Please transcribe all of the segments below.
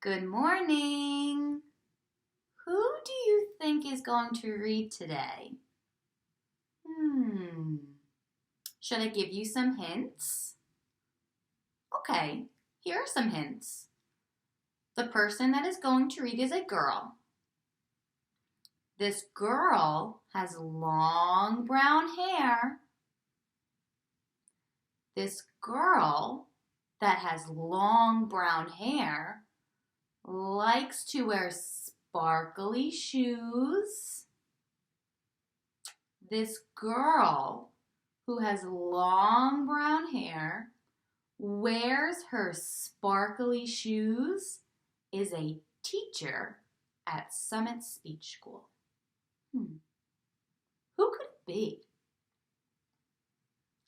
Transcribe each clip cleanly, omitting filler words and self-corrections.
Good morning. Who do you think is going to read today? Hmm. Should I give you some hints? Okay, here are some hints. The person that is going to read is a girl. This girl has long brown hair. This girl that has long brown hair likes to wear sparkly shoes. This girl who has long brown hair, wears her sparkly shoes, is a teacher at Summit Speech School. Who could it be?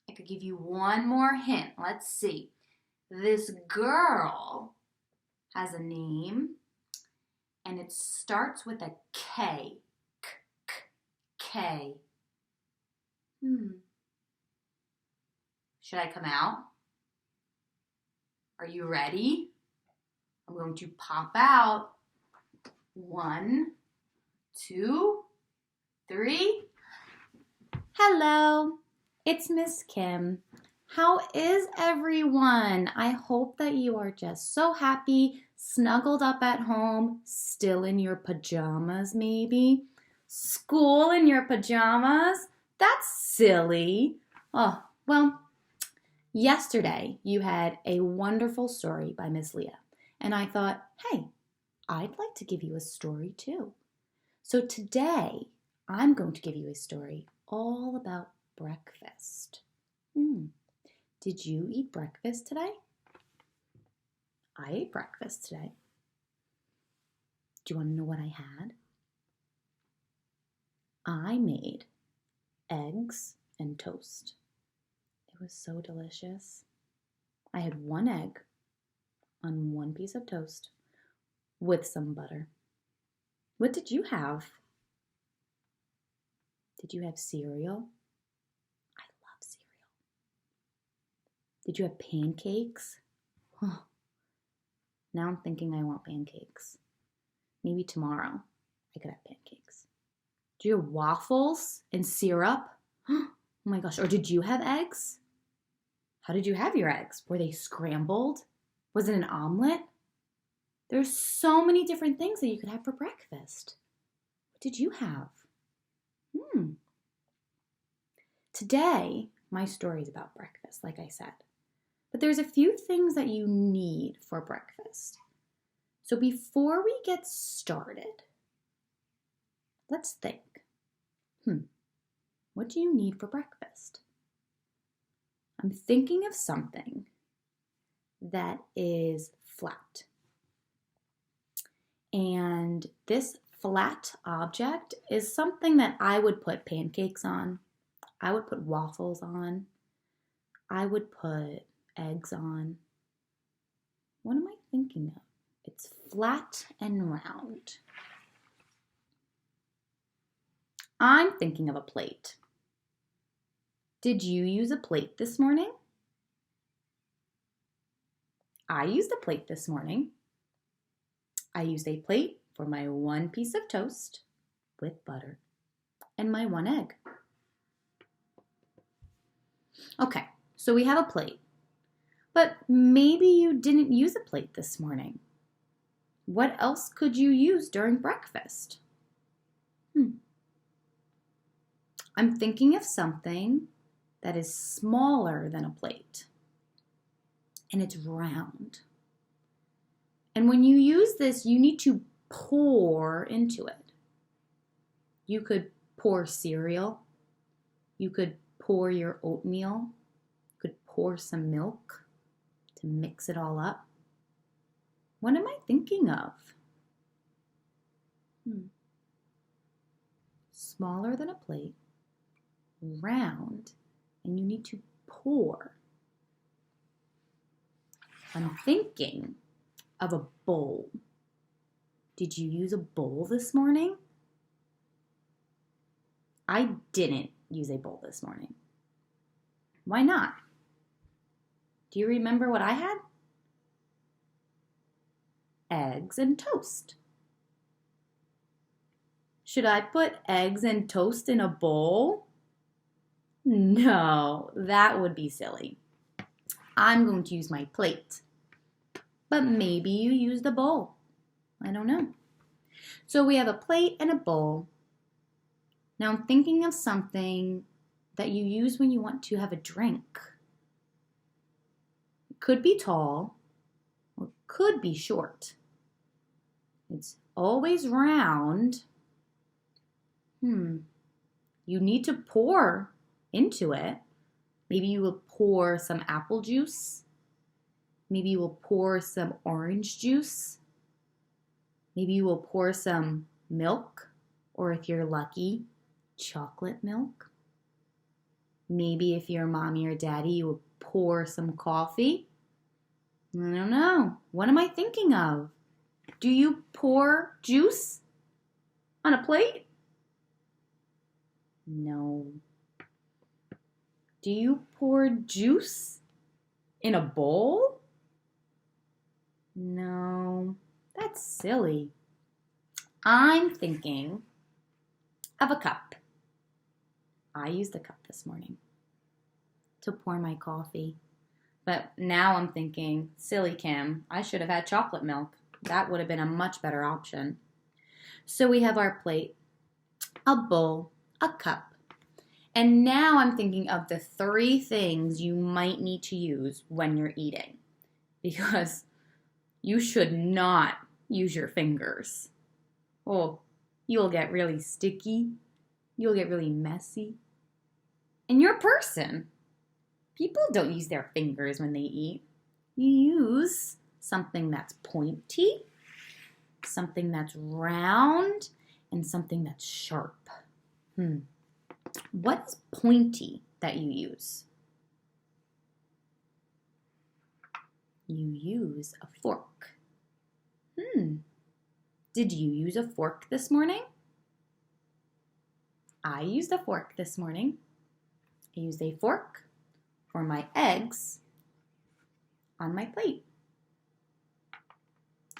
I could give you one more hint. Let's see. This girl has a name and it starts with a K. K. Should I come out? Are you ready? I'm going to pop out. 1, 2, 3. Hello, it's Miss Kim. How is everyone? I hope that you are just so happy, snuggled up at home, still in your pajamas maybe. School in your pajamas? That's silly. Oh, well, yesterday you had a wonderful story by Miss Leah, and I thought, hey, I'd like to give you a story too. So today I'm going to give you a story all about breakfast. Did you eat breakfast today? I ate breakfast today. Do you want to know what I had? I made eggs and toast. It was so delicious. I had 1 egg on 1 piece of toast with some butter. What did you have? Did you have cereal? I love cereal. Did you have pancakes? Oh, now I'm thinking I want pancakes. Maybe tomorrow I could have pancakes. Do you have waffles and syrup? Oh my gosh, or did you have eggs? How did you have your eggs? Were they scrambled? Was it an omelet? There's so many different things that you could have for breakfast. What did you have? Today, my story is about breakfast, like I said. But there's a few things that you need for breakfast. So before we get started, let's think. What do you need for breakfast? I'm thinking of something that is flat. And this flat object is something that I would put pancakes on. I would put waffles on. I would put eggs on. What am I thinking of? It's flat and round. I'm thinking of a plate. Did you use a plate this morning? I used a plate this morning. I used a plate for my 1 piece of toast with butter and my 1 egg. Okay, so we have a plate. But maybe you didn't use a plate this morning. What else could you use during breakfast? I'm thinking of something that is smaller than a plate. And it's round. And when you use this, you need to pour into it. You could pour cereal. You could pour your oatmeal. You could pour some milk to mix it all up. What am I thinking of? Smaller than a plate, round, and you need to pour. I'm thinking of a bowl. Did you use a bowl this morning? I didn't use a bowl this morning. Why not? Do you remember what I had? eggs and toast. Should I put eggs and toast in a bowl? No, that would be silly. I'm going to use my plate. But maybe you use the bowl. I don't know. So we have a plate and a bowl. Now I'm thinking of something that you use when you want to have a drink. It could be tall or could be short. It's always round. You need to pour into it. Maybe you will pour some apple juice. Maybe you will pour some orange juice. Maybe you will pour some milk, or if you're lucky, chocolate milk. Maybe if you're mommy or daddy, you will pour some coffee. I don't know. What am I thinking of? Do you pour juice on a plate? No. Do you pour juice in a bowl? No, that's silly. I'm thinking of a cup. I used a cup this morning to pour my coffee. But now I'm thinking, silly Kim, I should have had chocolate milk. That would have been a much better option. So we have our plate, a bowl, a cup. And now I'm thinking of the 3 things you might need to use when you're eating. Because you should not use your fingers. Oh, you'll get really sticky. You'll get really messy. And you're a person. People don't use their fingers when they eat. You use something that's pointy, something that's round, and something that's sharp. What is pointy that you use? You use a fork. Did you use a fork this morning? I used a fork this morning. I used a fork for my eggs on my plate.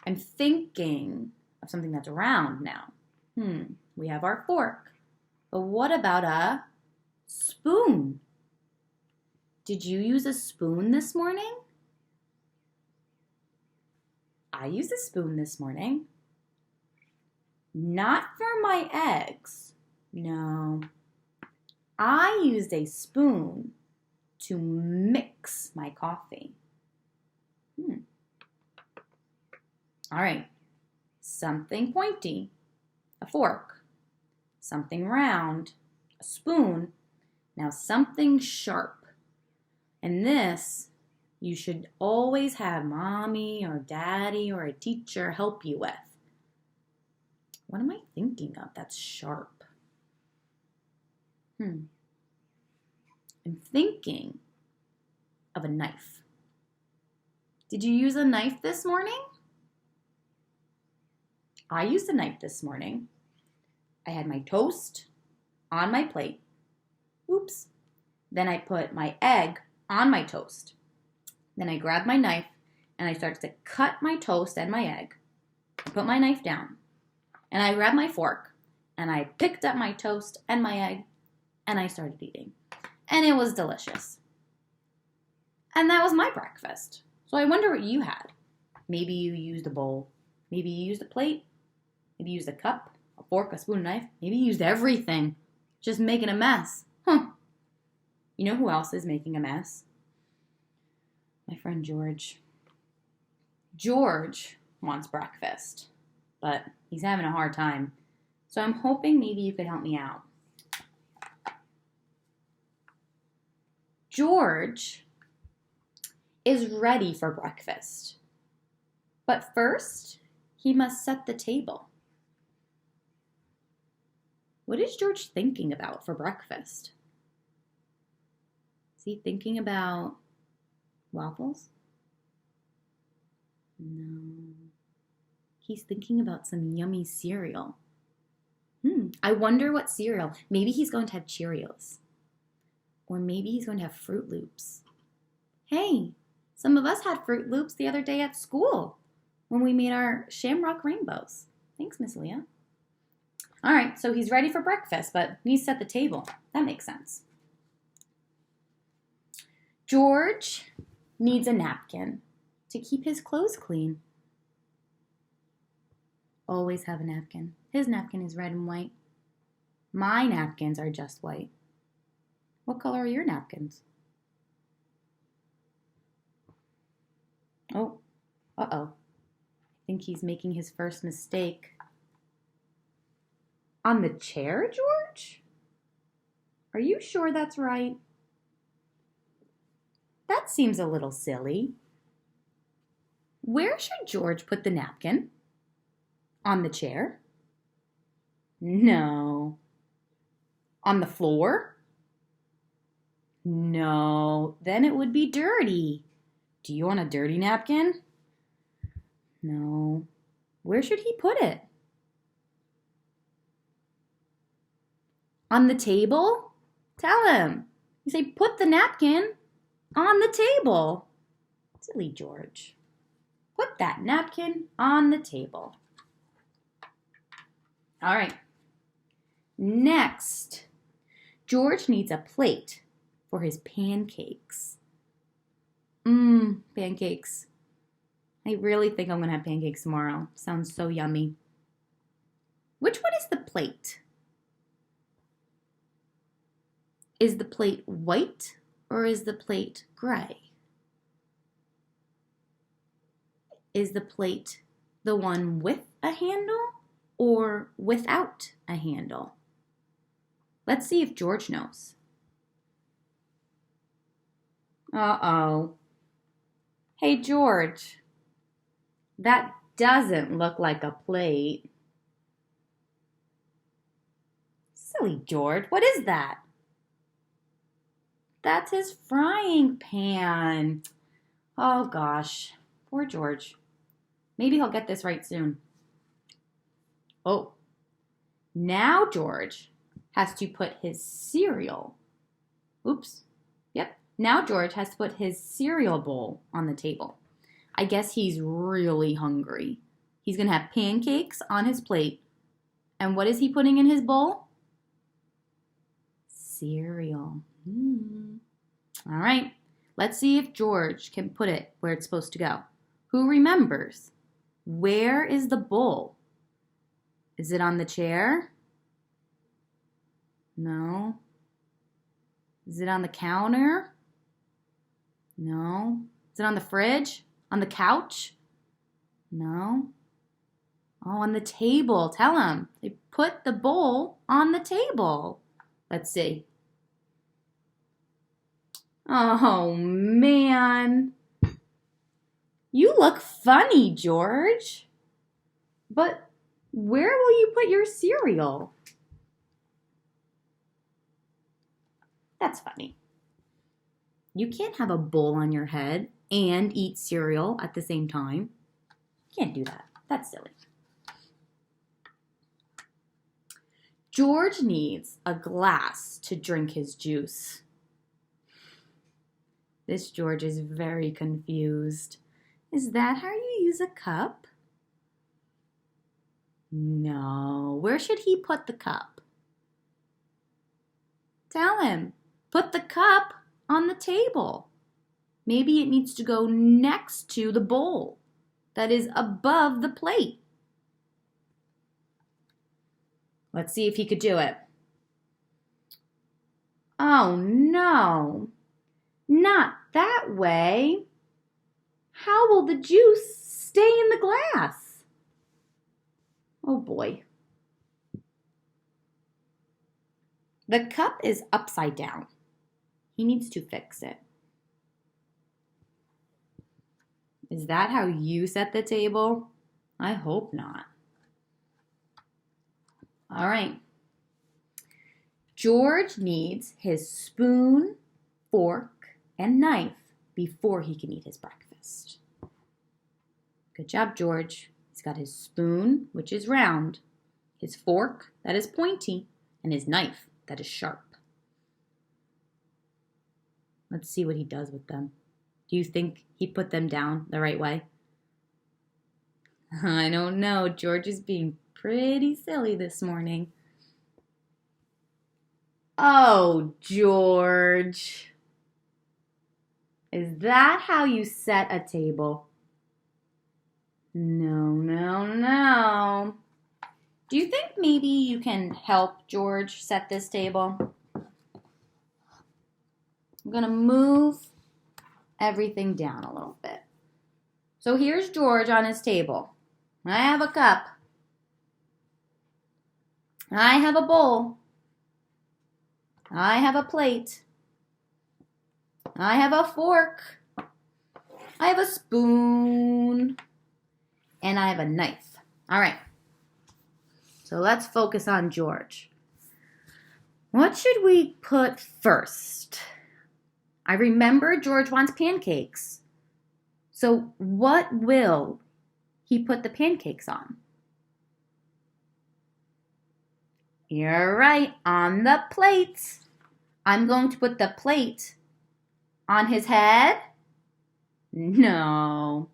I'm thinking of something that's round now. We have our fork. But what about a spoon? Did you use a spoon this morning? I used a spoon this morning. Not for my eggs. No. I used a spoon to mix my coffee. All right. Something pointy, a fork. Something round, a spoon. Now something sharp. And this you should always have mommy or daddy or a teacher help you with. What am I thinking of that's sharp? I'm thinking of a knife. Did you use a knife this morning? I used a knife this morning. I had my toast on my plate. Oops. Then I put my egg on my toast. Then I grabbed my knife and I started to cut my toast and my egg. I put my knife down and I grabbed my fork and I picked up my toast and my egg and I started eating. And it was delicious. And that was my breakfast. So I wonder what you had. Maybe you used a bowl. Maybe you used a plate. Maybe you used a cup, a fork, a spoon, a knife. Maybe you used everything. Just making a mess. You know who else is making a mess? My friend George. George wants breakfast, but he's having a hard time. So I'm hoping maybe you could help me out. George is ready for breakfast. But first, he must set the table. What is George thinking about for breakfast? Is he thinking about waffles? No. He's thinking about some yummy cereal. I wonder what cereal. Maybe he's going to have Cheerios. Or maybe he's going to have Fruit Loops. Hey, some of us had Fruit Loops the other day at school. when we made our shamrock rainbows. Thanks, Miss Leah. All right, so he's ready for breakfast, but needs to set the table. That makes sense. George needs a napkin to keep his clothes clean. Always have a napkin. His napkin is red and white. My napkins are just white. What color are your napkins? Oh, uh-oh. I think he's making his first mistake. On the chair, George? Are you sure that's right? That seems a little silly. Where should George put the napkin? On the chair? No. On the floor? No. Then it would be dirty. Do you want a dirty napkin? No. Where should he put it? On the table? Tell him. You say, put the napkin on the table. Silly George. Put that napkin on the table. All right. Next, George needs a plate for his pancakes. Pancakes. I really think I'm going to have pancakes tomorrow. Sounds so yummy. Which one is the plate? Is the plate white or is the plate gray? Is the plate the one with a handle or without a handle? Let's see if George knows. Uh-oh. Hey, George, that doesn't look like a plate. Silly George, what is that? That's his frying pan. Oh, gosh. Poor George. Maybe he'll get this right soon. Oh, now George has to put his cereal. Oops. Yep. Now George has to put his cereal bowl on the table. I guess he's really hungry. He's going to have pancakes on his plate. And what is he putting in his bowl? Cereal. All right. Let's see if George can put it where it's supposed to go. Who remembers? Where is the bowl? Is it on the chair? No. Is it on the counter? No. Is it on the fridge? On the couch? No. Oh, on the table. Tell him. They put the bowl on the table. Let's see. Oh, man. You look funny, George. But where will you put your cereal? That's funny. You can't have a bowl on your head and eat cereal at the same time. You can't do that. That's silly. George needs a glass to drink his juice. This George is very confused. Is that how you use a cup? No. Where should he put the cup? Tell him. Put the cup on the table. Maybe it needs to go next to the bowl that is above the plate. Let's see if he could do it. Oh, no. Not that way. How will the juice stay in the glass? Oh, boy. The cup is upside down. He needs to fix it. Is that how you set the table? I hope not. All right. George needs his spoon, fork, and knife before he can eat his breakfast. Good job, George. He's got his spoon, which is round, his fork, that is pointy, and his knife, that is sharp. Let's see what he does with them. Do you think he put them down the right way? I don't know. George is being pretty silly this morning. Oh, George. Is that how you set a table? No, no, no. Do you think maybe you can help George set this table? I'm going to move everything down a little bit. So here's George on his table. I have a cup. I have a bowl. I have a plate. I have a fork. I have a spoon. And I have a knife. All right. So let's focus on George. What should we put first? I remember George wants pancakes. So what will he put the pancakes on? You're right, on the plate. I'm going to put the plate on his head? No,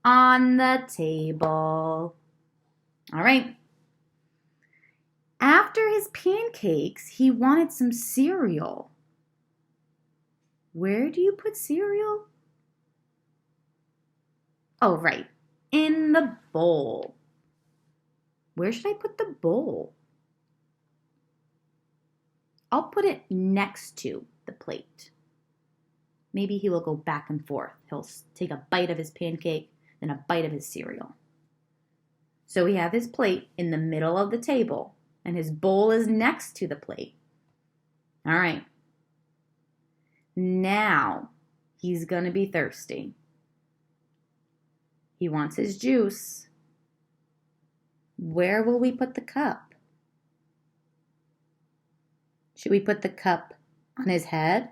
on the table. All right. After his pancakes, he wanted some cereal. Where do you put cereal? Oh, right, in the bowl. Where should I put the bowl? I'll put it next to the plate. Maybe he will go back and forth. He'll take a bite of his pancake, then a bite of his cereal. So we have his plate in the middle of the table, and his bowl is next to the plate. All right. Now he's going to be thirsty. He wants his juice. Where will we put the cup? Should we put the cup on his head?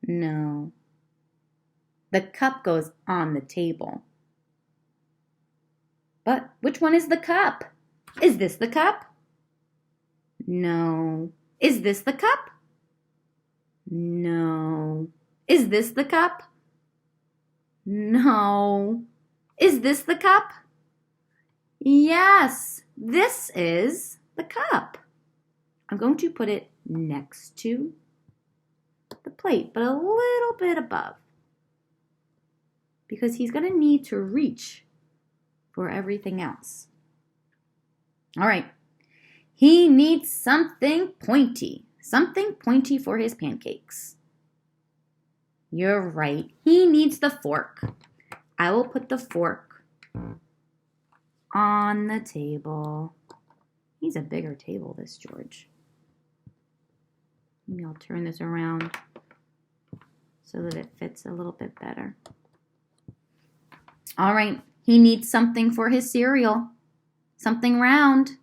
No. The cup goes on the table. But which one is the cup? Is this the cup? No. Is this the cup? No. Is this the cup? No. Is this the cup? Yes, this is the cup. I'm going to put it next to the plate, but a little bit above, because he's going to need to reach for everything else. All right. He needs something pointy for his pancakes. You're right. He needs the fork. I will put the fork on the table. He's a bigger table, this George. Maybe I'll turn this around so that it fits a little bit better. All right. He needs something for his cereal. Something round.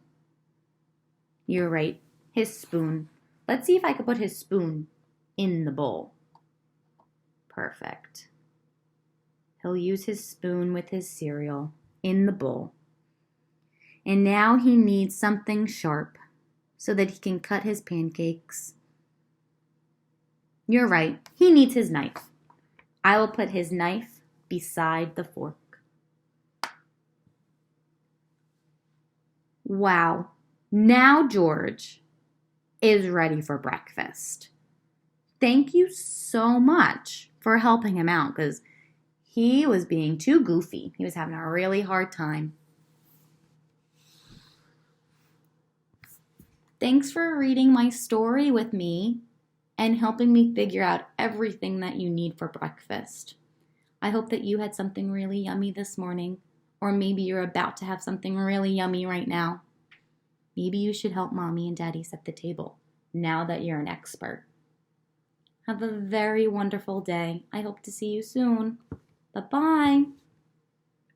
You're right. His spoon. Let's see if I can put his spoon in the bowl. Perfect. He'll use his spoon with his cereal in the bowl. And now he needs something sharp so that he can cut his pancakes. You're right. He needs his knife. I will put his knife beside the fork. Wow. Now George is ready for breakfast. Thank you so much for helping him out, because he was being too goofy. He was having a really hard time. Thanks for reading my story with me and helping me figure out everything that you need for breakfast. I hope that you had something really yummy this morning, or maybe you're about to have something really yummy right now. Maybe you should help Mommy and Daddy set the table now that you're an expert. Have a very wonderful day. I hope to see you soon. Bye-bye.